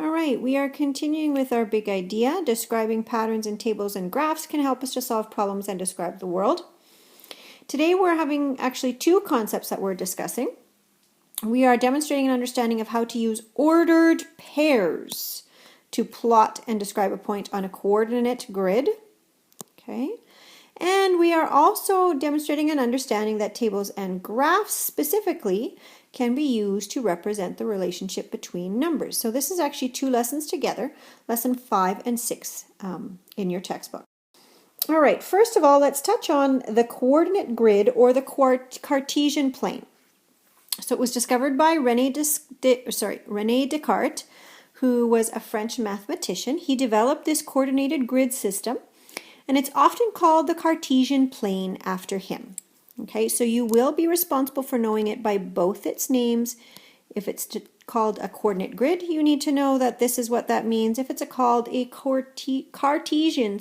All right, we are continuing with our big idea. Describing patterns in tables and graphs can help us to solve problems and describe the world. Today we're having actually two concepts that we're discussing. We are demonstrating an understanding of how to use ordered pairs to plot and describe a point on a coordinate grid. Okay. And we are also demonstrating an understanding that tables and graphs specifically can be used to represent the relationship between numbers. So this is actually two lessons together, lesson 5 and 6 in your textbook. All right, first of all, let's touch on the coordinate grid or the Cartesian plane. So it was discovered by René Descartes, who was a French mathematician. He developed this coordinated grid system, and it's often called the Cartesian plane after him. Okay, so you will be responsible for knowing it by both its names. If it's called a coordinate grid, you need to know that this is what that means. If it's called a Cartesian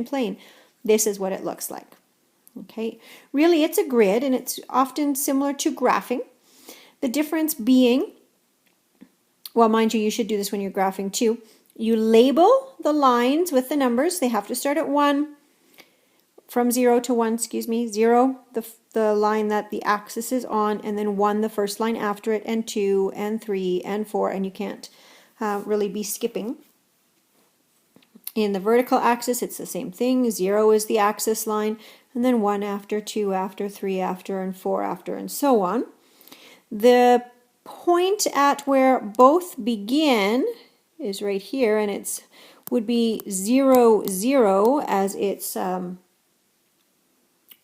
plane, this is what it looks like. Okay, really it's a grid, and it's often similar to graphing. The difference being, well, mind you, you should do this when you're graphing too. You label the lines with the numbers. They have to start at 1, from 0 to 1, 0, the line that the axis is on, and then 1, the first line after it, and 2, and 3, and 4, and you can't really be skipping. In the vertical axis, it's the same thing. 0 is the axis line, and then 1 after, 2 after, 3 after, and 4 after, and so on. The point at where both begin is right here, and it's would be 0, 0 as its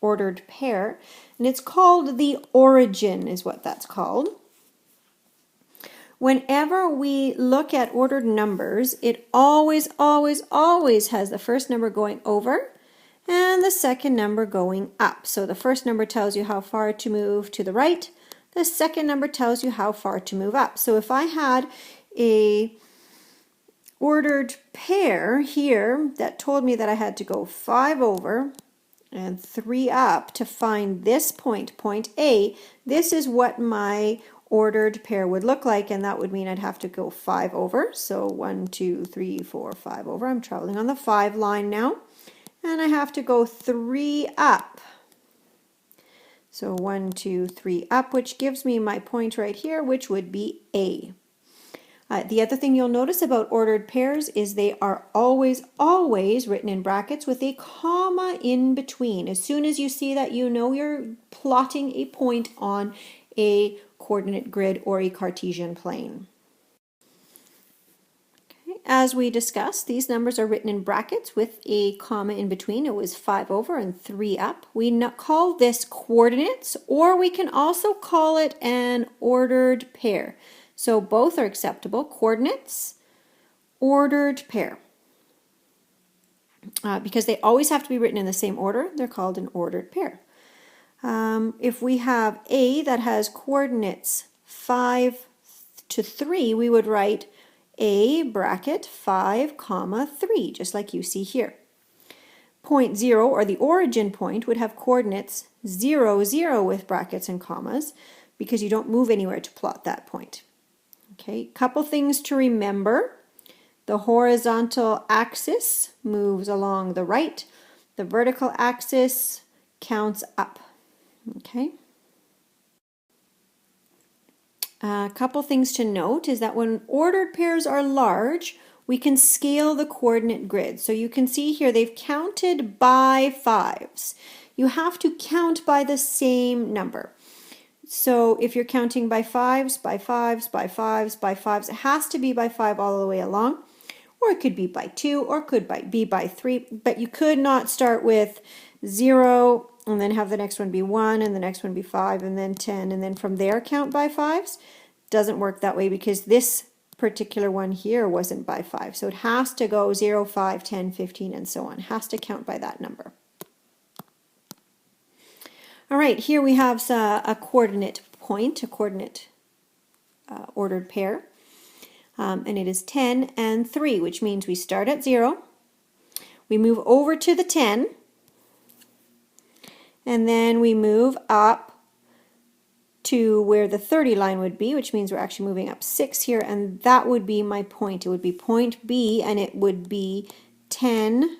ordered pair, and it's called the origin, is what that's called. Whenever we look at ordered numbers, it always has the first number going over and the second number going up. So the first number tells you how far to move to the right, the second number tells you how far to move up. So if I had a ordered pair here that told me that I had to go 5 over and 3 up to find this point, point A, this is what my ordered pair would look like, and that would mean I'd have to go 5 over. So 1, 2, 3, 4, 5 over. I'm traveling on the 5 line now, and I have to go 3 up. So 1, 2, 3 up, which gives me my point right here, which would be A. The other thing you'll notice about ordered pairs is they are always written in brackets with a comma in between. As soon as you see that, you know you're plotting a point on a coordinate grid or a Cartesian plane. Okay. As we discussed, these numbers are written in brackets with a comma in between. It was 5 over and 3 up. We call this coordinates, or we can also call it an ordered pair. So both are acceptable, coordinates, ordered pair. Because they always have to be written in the same order, they're called an ordered pair. If we have A that has coordinates 5 to 3, we would write A bracket 5 comma 3, just like you see here. Point 0, or the origin point, would have coordinates 0, 0 with brackets and commas, because you don't move anywhere to plot that point. Okay, couple things to remember. The horizontal axis moves along the right. The vertical axis counts up. Okay. A couple things to note is that when ordered pairs are large, we can scale the coordinate grid. So you can see here they've counted by 5s. You have to count by the same number. So if you're counting by 5s, by 5s, by 5s, by 5s, it has to be by 5 all the way along. Or it could be by 2, or could be by 3. But you could not start with 0 and then have the next one be 1 and the next one be 5 and then 10 and then from there count by 5s. Doesn't work that way because this particular one here wasn't by 5. So it has to go 0, 5, 10, 15 and so on. It has to count by that number. All right, here we have a coordinate point, a coordinate ordered pair, and it is 10 and 3, which means we start at 0, we move over to the 10, and then we move up to where the 30 line would be, which means we're actually moving up 6 here, and that would be my point. It would be point B, and it would be 10,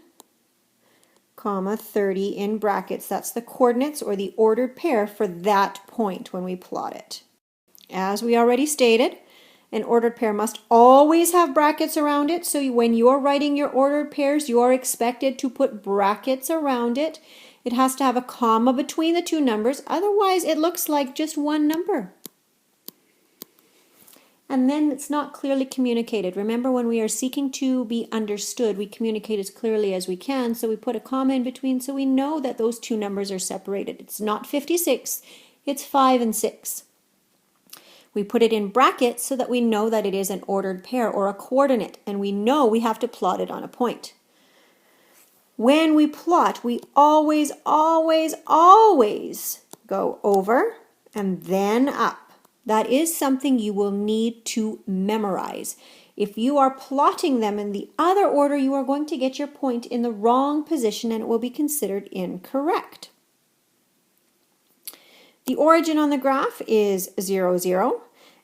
30 in brackets. That's the coordinates or the ordered pair for that point when we plot it. As we already stated, an ordered pair must always have brackets around it. So when you're writing your ordered pairs, you are expected to put brackets around it. It has to have a comma between the two numbers. Otherwise, it looks like just one number. And then it's not clearly communicated. Remember, when we are seeking to be understood, we communicate as clearly as we can. So we put a comma in between so we know that those two numbers are separated. It's not 56, it's 5 and 6. We put it in brackets so that we know that it is an ordered pair or a coordinate, and we know we have to plot it on a point. When we plot, we always, always, always go over and then up. That is something you will need to memorize. If you are plotting them in the other order, you are going to get your point in the wrong position and it will be considered incorrect. The origin on the graph is 0, 0,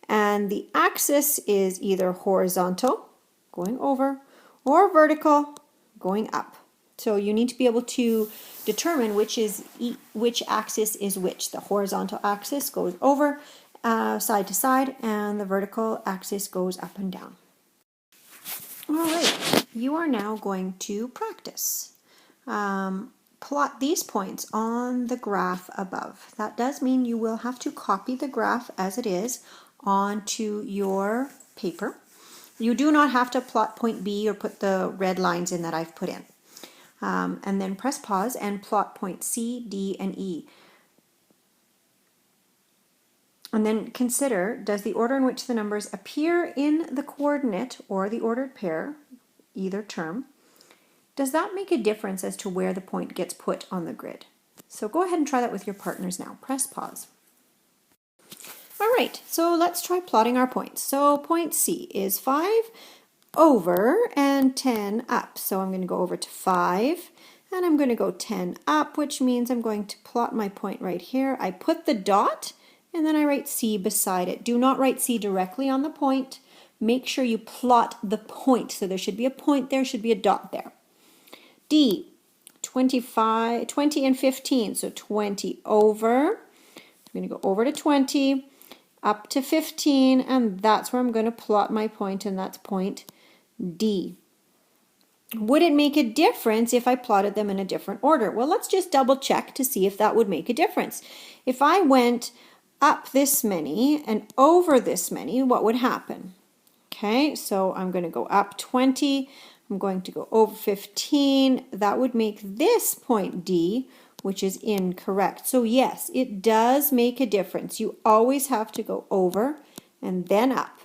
and the axis is either horizontal, going over, or vertical, going up. So you need to be able to determine which axis is which. The horizontal axis goes over side to side, and the vertical axis goes up and down. All right, you are now going to practice. Plot these points on the graph above. That does mean you will have to copy the graph as it is onto your paper. You do not have to plot point B or put the red lines in that I've put in. And then press pause and plot point C, D, and E. And then consider, does the order in which the numbers appear in the coordinate or the ordered pair, either term, does that make a difference as to where the point gets put on the grid? So go ahead and try that with your partners now. Press pause. All right, so let's try plotting our points. So point C is 5 over and 10 up. So I'm going to go over to 5 and I'm going to go 10 up, which means I'm going to plot my point right here. I put the dot and then I write C beside it. Do not write C directly on the point. Make sure you plot the point. So there should be a point there, should be a dot there. D, 20 and 15, so 20 over, I'm going to go over to 20, up to 15, and that's where I'm going to plot my point, and that's point D. Would it make a difference if I plotted them in a different order? Well, let's just double check to see if that would make a difference. If I went up this many and over this many, what would happen? Okay, so I'm going to go up 20, I'm going to go over 15. That would make this point D, which is incorrect. So yes, it does make a difference. You always have to go over and then up.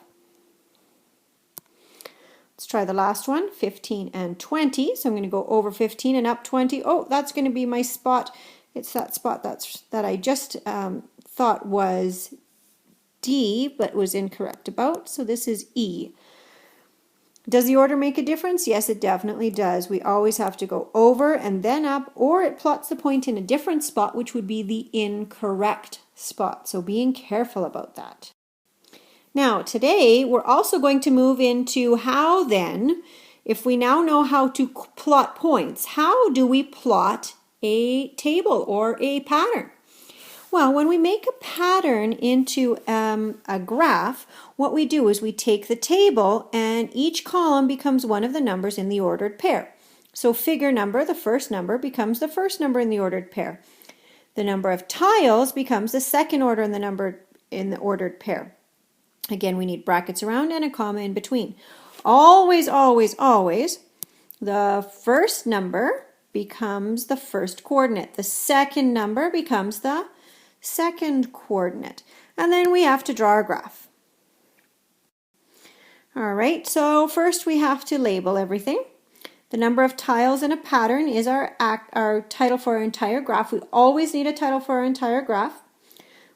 Let's try the last one, 15 and 20. So I'm going to go over 15 and up 20. Oh, that's going to be my spot. It's that spot that I just thought was D, but was incorrect about. So this is E. Does the order make a difference? Yes, it definitely does. We always have to go over and then up, or it plots the point in a different spot, which would be the incorrect spot. So being careful about that. Now, today, we're also going to move into how then, if we now know how to plot points, how do we plot a table or a pattern? Well, when we make a pattern into a graph, what we do is we take the table and each column becomes one of the numbers in the ordered pair. So figure number, the first number, becomes the first number in the ordered pair. The number of tiles becomes the second order in the number in the ordered pair. Again, we need brackets around and a comma in between. Always, always, always, the first number becomes the first coordinate. The second number becomes the second coordinate. And then we have to draw our graph. All right, so first we have to label everything. The number of tiles in a pattern is our title for our entire graph. We always need a title for our entire graph.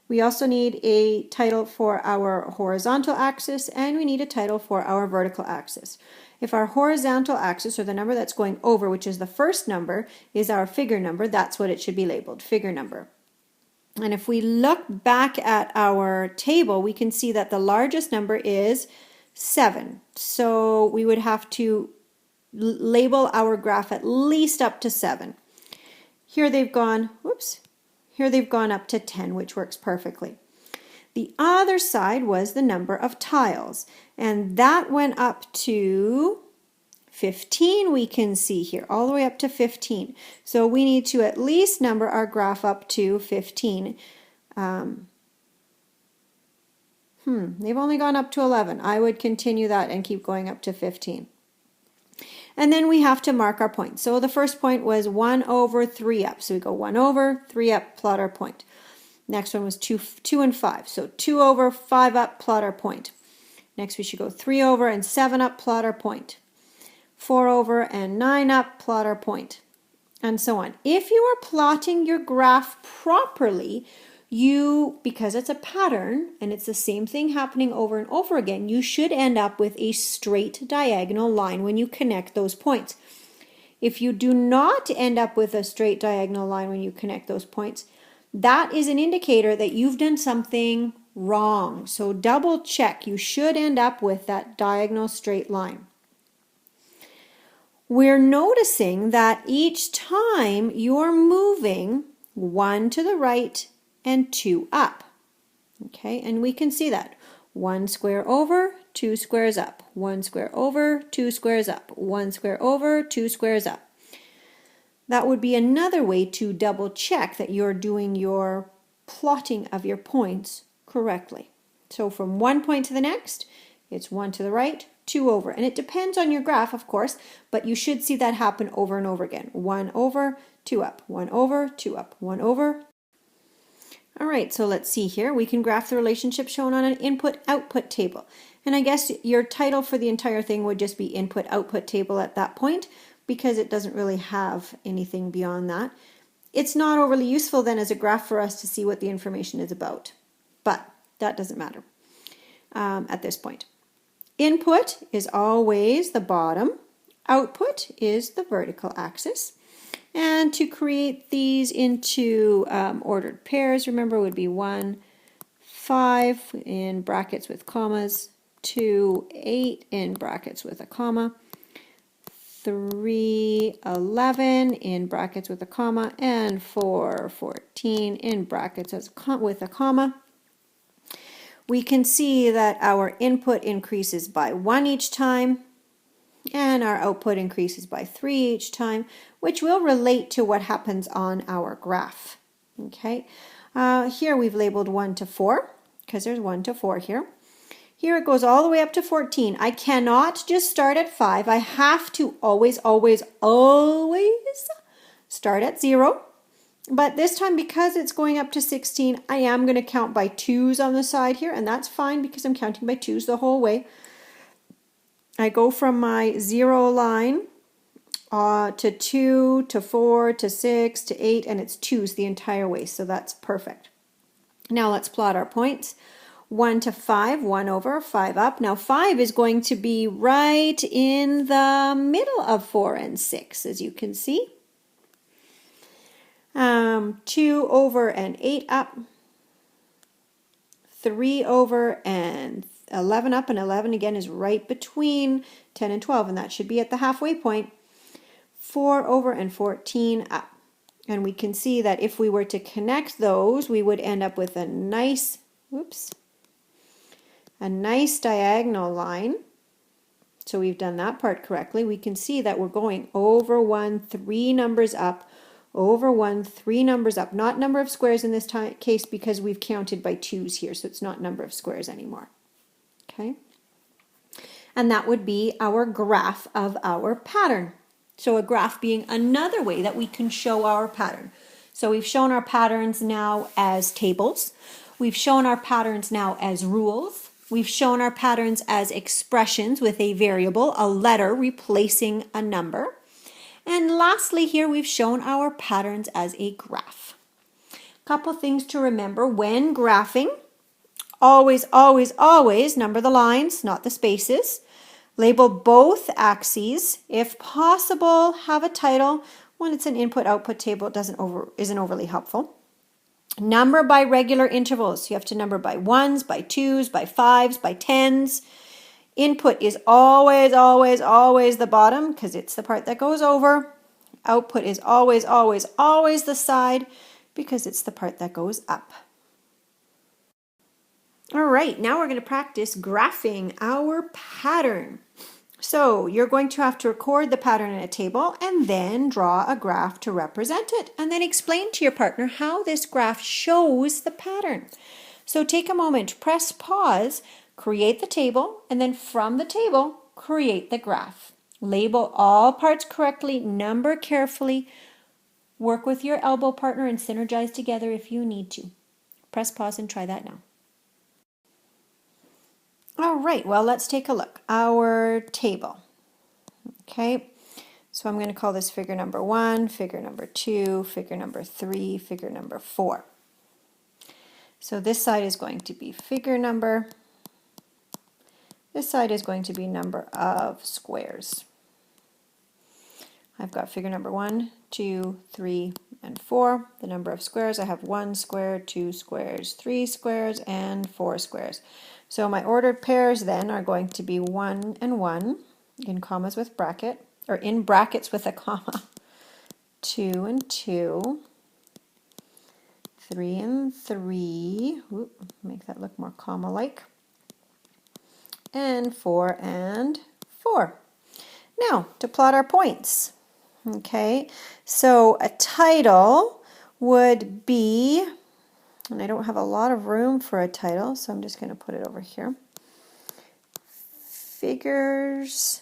We also need a title for our horizontal axis, and we need a title for our vertical axis. If our horizontal axis, or the number that's going over, which is the first number, is our figure number, that's what it should be labeled, figure number. And if we look back at our table, we can see that the largest number is 7. So we would have to label our graph at least up to 7. Here they've gone, here they've gone up to 10, which works perfectly. The other side was the number of tiles, and that went up to 15, we can see here, all the way up to 15. So we need to at least number our graph up to 15. They've only gone up to 11. I would continue that and keep going up to 15. And then we have to mark our point. So the first point was 1 over 3 up. So we go 1 over, 3 up, plot our point. Next one was 2 and 5. So 2 over, 5 up, plot our point. Next we should go 3 over and 7 up, plot our point. 4 over and 9 up, plot our point, and so on. If you are plotting your graph properly, because it's a pattern and it's the same thing happening over and over again, you should end up with a straight diagonal line when you connect those points. If you do not end up with a straight diagonal line when you connect those points, that is an indicator that you've done something wrong. So double check. You should end up with that diagonal straight line. We're noticing that each time you're moving 1 to the right and 2 up. Okay, and we can see that. 1 square over, 2 squares up. 1 square over, 2 squares up. 1 square over, 2 squares up. That would be another way to double check that you're doing your plotting of your points correctly. So from one point to the next, it's 1 to the right, 2 over. And it depends on your graph, of course, but you should see that happen over and over again. 1 over, 2 up, 1 over, 2 up, 1 over. All right, so let's see here. We can graph the relationship shown on an input-output table. And I guess your title for the entire thing would just be input-output table at that point, because it doesn't really have anything beyond that. It's not overly useful then as a graph for us to see what the information is about, but that doesn't matter at this point. Input is always the bottom. Output is the vertical axis. And to create these into ordered pairs, remember, would be 1, 5 in brackets with commas, 2, 8 in brackets with a comma, 3, 11 in brackets with a comma, and 4, 14 in brackets with a comma. We can see that our input increases by 1 each time, and our output increases by 3 each time, which will relate to what happens on our graph. Okay, here we've labeled 1 to 4, because there's 1 to 4 here. Here it goes all the way up to 14. I cannot just start at 5. I have to always start at 0. But this time, because it's going up to 16, I am going to count by 2s on the side here, and that's fine because I'm counting by 2s the whole way. I go from my 0 line to 2, to 4, to 6, to 8, and it's 2s the entire way, so that's perfect. Now let's plot our points. 1 to 5, 1 over, 5 up. Now 5 is going to be right in the middle of 4 and 6, as you can see. 2 over and 8 up. 3 over and 11 up, and 11 again is right between 10 and 12, and that should be at the halfway point. 4 over and 14 up. And we can see that if we were to connect those, we would end up with a nice diagonal line. So we've done that part correctly. We can see that we're going over 1, 3 numbers up, over 1, 3 numbers up. Not number of squares in this case because we've counted by 2s here, so it's not number of squares anymore. Okay, and that would be our graph of our pattern. So a graph being another way that we can show our pattern. So we've shown our patterns now as tables. We've shown our patterns now as rules. We've shown our patterns as expressions with a variable, a letter replacing a number. And lastly here, we've shown our patterns as a graph. Couple things to remember when graphing. Always number the lines, not the spaces. Label both axes. If possible, have a title. When it's an input-output table, it isn't overly helpful. Number by regular intervals. You have to number by ones, by twos, by fives, by tens. Input is always, always, always the bottom because it's the part that goes over. Output is always, always, always the side because it's the part that goes up. All right, now we're going to practice graphing our pattern. So you're going to have to record the pattern in a table and then draw a graph to represent it and then explain to your partner how this graph shows the pattern. So take a moment, press pause, create the table, and then from the table, create the graph. Label all parts correctly, number carefully, work with your elbow partner and synergize together if you need to. Press pause and try that now. All right, well, let's take a look. Our table. Okay, so I'm going to call this figure number 1, figure number 2, figure number 3, figure number 4. So this side is going to be figure number. This side is going to be number of squares. I've got figure number 1, 2, 3, and 4. The number of squares, I have 1 square, 2 squares, 3 squares, and 4 squares. So my ordered pairs then are going to be 1 and 1 in commas with bracket, or in brackets with a comma. 2 and 2, 3 and 3, make that look more comma-like, and 4 and 4. Now, to plot our points. Okay, so a title would be, and I don't have a lot of room for a title, so I'm just going to put it over here. Figures,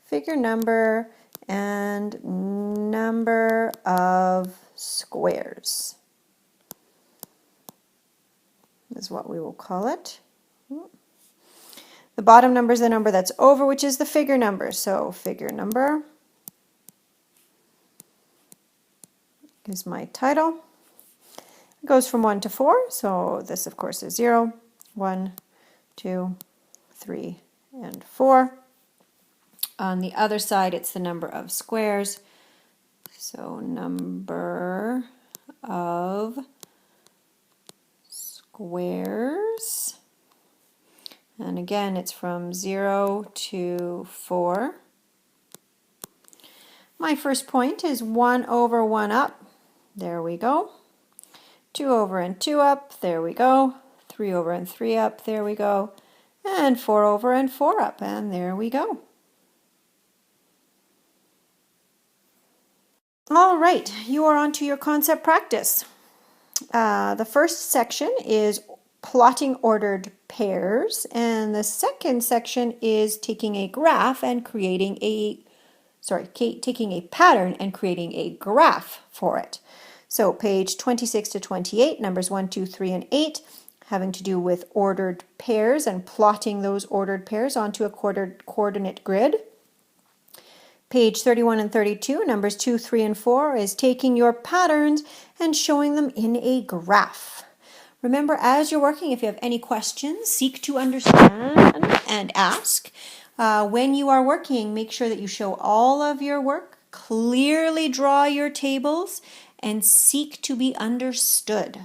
figure number, and number of squares is what we will call it. The bottom number is the number that's over, which is the figure number. So figure number is my title. It goes from 1 to 4, so this of course is 0, 1, 2, 3, and 4. On the other side, it's the number of squares. So number of squares. And again, it's from 0 to 4. My first point is 1 over 1 up. There we go. 2 over and 2 up. There we go. 3 over and 3 up. There we go. And 4 over and 4 up. And there we go. All right, you are on to your concept practice. The first section is plotting ordered pairs, and the second section is taking a graph and creating taking a pattern and creating a graph for it. So page 26 to 28, numbers 1, 2, 3, and 8, having to do with ordered pairs and plotting those ordered pairs onto a coordinate grid. Page 31 and 32, numbers 2, 3, and 4, is taking your patterns and showing them in a graph. Remember, as you're working, if you have any questions, seek to understand and ask. When you are working, make sure that you show all of your work, clearly draw your tables, and seek to be understood.